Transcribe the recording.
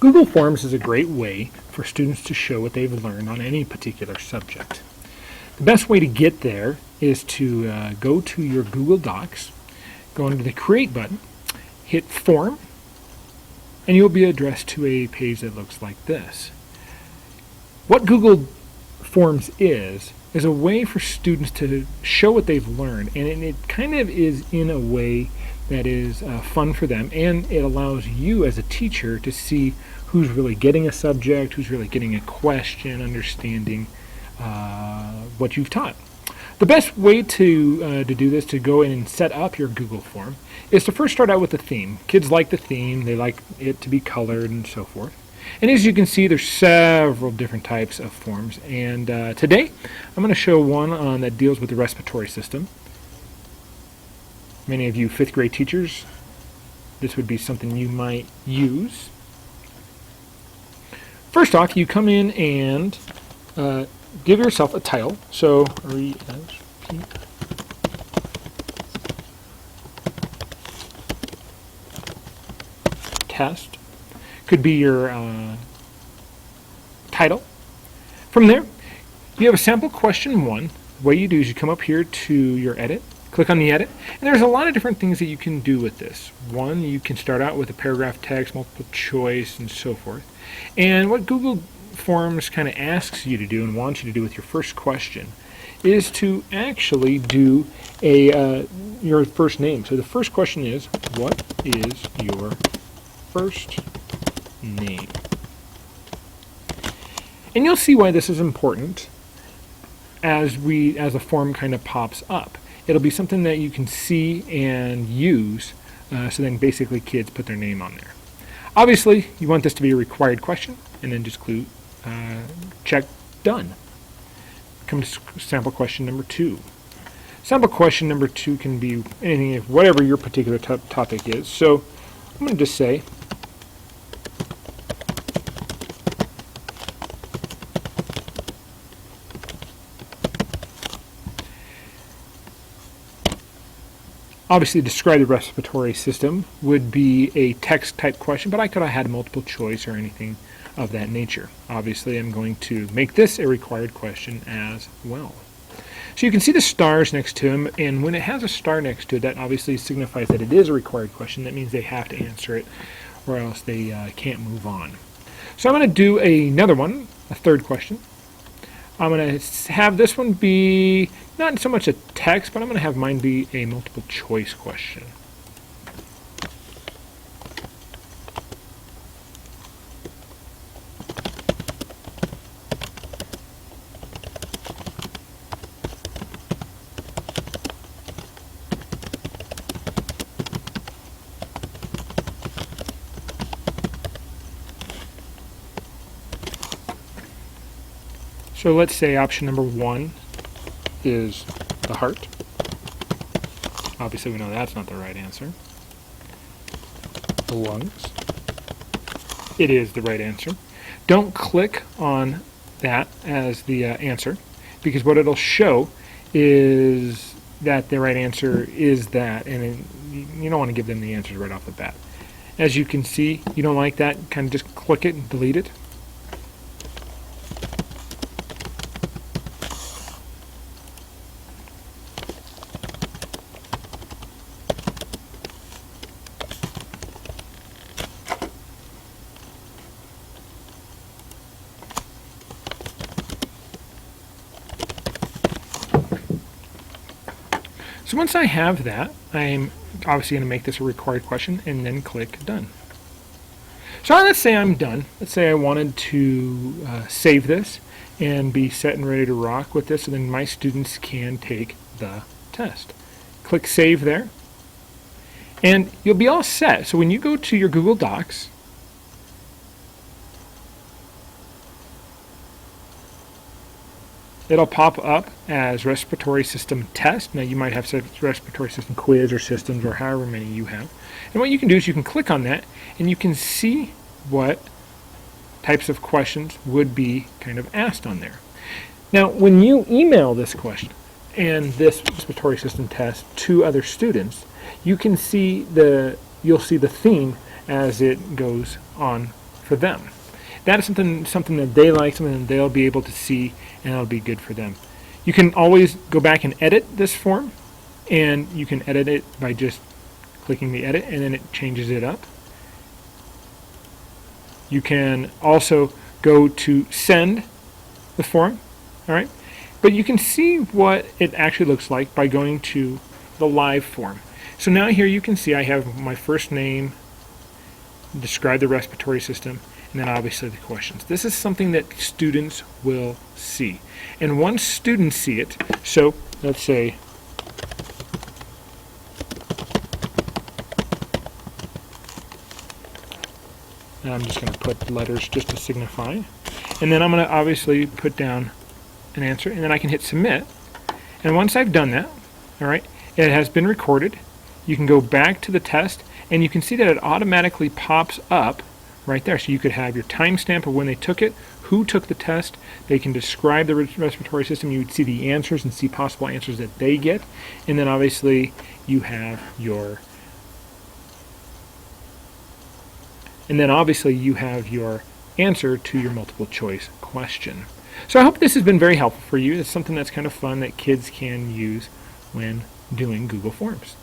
Google Forms is a great way for students to show what they've learned on any particular subject. The best way to get there is to go to your Google Docs, go under the Create button, hit Form, and you'll be addressed to a page that looks like this. What Google Forms is a way for students to show what they've learned, and it kind of is in a way that is fun for them, and it allows you as a teacher to see who's really getting a subject, who's really getting a question, understanding what you've taught. The best way to do this, to go in and set up your Google form, is to first start out with the theme. Kids like the theme, they like it to be colored and so forth. And as you can see, there's several different types of forms, and today I'm going to show one that deals with the respiratory system. Many of you 5th grade teachers, this would be something you might use. First off, you come in and give yourself a title. So, RESP. Test could be your title. From there, you have a sample question 1. What you do is you come up here to your edit, click on the edit, and there's a lot of different things that you can do with this. One, you can start out with a paragraph text, multiple choice, and so forth. And what Google Forms kind of asks you to do and wants you to do with your first question is to actually do your first name. So the first question is, what is your first name? And you'll see why this is important as the form kind of pops up. It'll be something that you can see and use, so then basically kids put their name on there. Obviously, you want this to be a required question, and then just check done. Comes sample question number 2. Sample question number 2 can be anything, whatever your particular topic is. So I'm going to just say, obviously, describe the respiratory system would be a text type question, but I could have had multiple choice or anything of that nature. Obviously, I'm going to make this a required question as well. So you can see the stars next to them, and when it has a star next to it, that obviously signifies that it is a required question. That means they have to answer it, or else they can't move on. So I'm going to do another one, a third question. I'm going to have this one be not so much a text, but I'm going to have mine be a multiple choice question. So let's say option number 1 is the heart. Obviously we know that's not the right answer. The lungs. It is the right answer. Don't click on that as the answer, because what it'll show is that the right answer is that, and you don't want to give them the answers right off the bat. As you can see, you don't like that, kind of just click it and delete it. So once I have that, I'm obviously going to make this a required question and then click done. So let's say I'm done. Let's say I wanted to save this and be set and ready to rock with this, and then my students can take the test. Click save there, and you'll be all set. So when you go to your Google Docs, it'll pop up as respiratory system test. Now you might have respiratory system quiz or systems or however many you have. And what you can do is you can click on that and you can see what types of questions would be kind of asked on there. Now when you email this question and this respiratory system test to other students, you'll see the theme as it goes on for them. That is something that they like, something that they'll be able to see, and it'll be good for them. You can always go back and edit this form, and you can edit it by just clicking the edit, and then it changes it up. You can also go to send the form, all right? But you can see what it actually looks like by going to the live form. So now here you can see I have my first name, describe the respiratory system, and then obviously the questions. This is something that students will see. And once students see it, so let's say and I'm just going to put letters just to signify. And then I'm going to obviously put down an answer, and then I can hit submit. And once I've done that, all right, it has been recorded. You can go back to the test, and you can see that it automatically pops up right there. So you could have your timestamp of when they took it, who took the test. They can describe the respiratory system. You would see the answers and see possible answers that they get. And then obviously you have your answer to your multiple choice question. So I hope this has been very helpful for you. It's something that's kind of fun that kids can use when doing Google Forms.